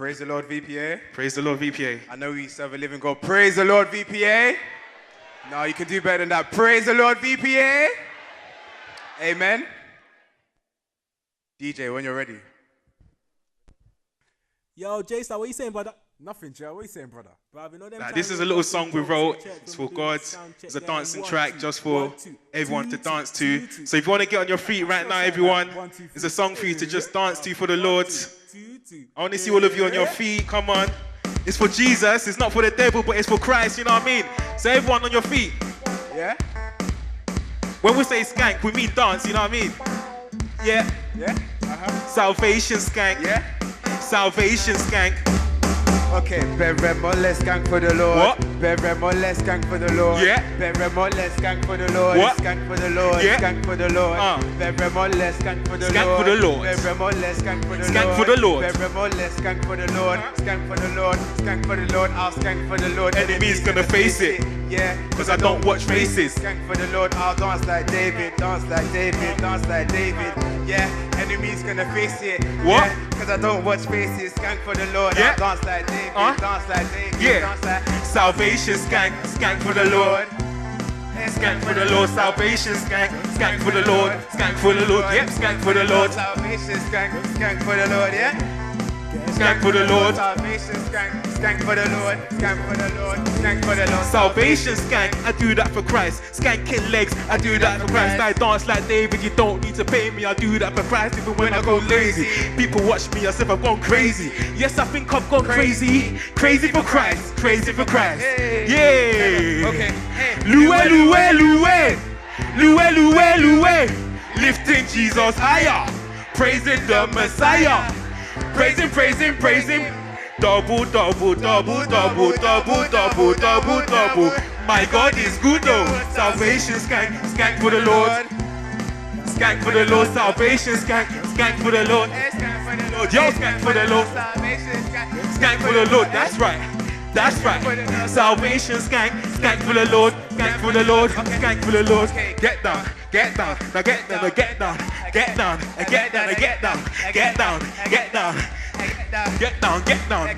Praise the Lord, VPA. Praise the Lord, VPA. I know we serve a living God. Praise the Lord, VPA. No, you can do better than that. Praise the Lord, VPA. Amen. DJ, when you're ready. Yo, J-Star, what you saying, brother? Nothing, Joe. What you saying, brother? This is a little song we wrote. It's for God. It's a dancing track just for everyone to dance to. So if you want to get on your feet right now, everyone, it's a song for you to just dance to for the Lord. I want to see all of you on your feet. Come on. It's for Jesus. It's not for the devil, but it's for Christ. You know what I mean? So everyone on your feet. Yeah? When we say skank, we mean dance. You know what I mean? Yeah. Yeah? Salvation skank. Yeah? Salvation skank. Okay, better more less skank for the Lord. What? Better more less skank for the Lord. Yeah. Better more less skank for the Lord. What? Skank for the Lord. Yeah. Skank for the Lord. Better more less skank for the Skank Lord. for the Lord. Better more less skank for the Skank Lord. for the Lord. Better more less skank for the Lord. Skank for the Lord. Skank for the Lord. I'll skank for the Lord. Enemies gonna face it. Yeah. Cause I don't watch faces. Skank for the Lord. I'll dance like David. Dance like David. Dance like David. Yeah. Enemies gonna face it. What? Yeah. Cause I don't watch faces. Skank for the Lord. Yeah. I'll dance like David. Dance like David. Yeah. Dance like Salvation skank. Skank for the Lord. Skank for the Lord. Salvation skank. Skank for the Lord. Skank for the Lord. Yep. Skank for the Lord. Salvation skank. Skank for the Lord. Yeah. Skank for the Lord. Salvation skank. Skank for the Lord. Skank for the Lord. Skank for the Lord. Salvation skank. I do that for Christ. Skanking legs. I do that for Christ. I dance like David. You don't need to pay me. I do that for Christ. Even when I go lazy. People watch me as if I've gone crazy. Yes, I think I've gone crazy. Crazy for Christ. Crazy for Christ. Yeah. Okay. Loué, loué, loué. Loué, loué, loué. Lifting Jesus higher. Praising the Messiah. Praise him, praise him, praise him. Double, double, double, double, double, double, double, double. My God is good though. Salvation skank, skank for the Lord. Skank for the Lord, salvation skank, skank for the Lord. Yo, skank for the Lord. Skank for the Lord, that's right. That's right. Salvation skank, skank for the Lord, skank for the Lord, skank for the Lord. Get down, get down, now get down, now get down, get down, and get down, and get down, get down, get down. Get down, get down.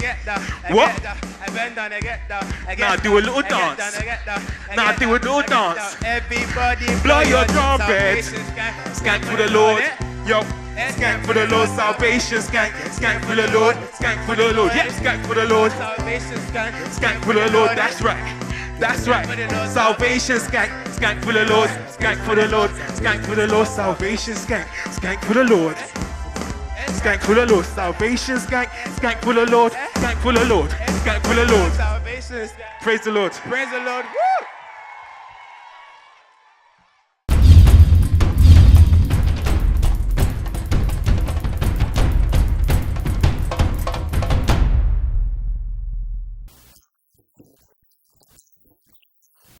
What? Now do a little dance. Now do a little dance. Everybody Blow your trumpet. Skank for the Lord. Yo. Skank for the Lord. Salvation skank. Skank for the Lord. Skank for the Lord. Yeah, skank for the Lord. Skank for the Lord. That's right. That's right. Salvation skank. Skank for the Lord. Skank for the Lord. Skank for the Lord. Salvation skank. Skank for the Lord. Skank for the Lord, salvation skank, skank for the Lord, skank for the Lord, skank for the Lord. Salvation. Praise the Lord. Praise the Lord. Woo!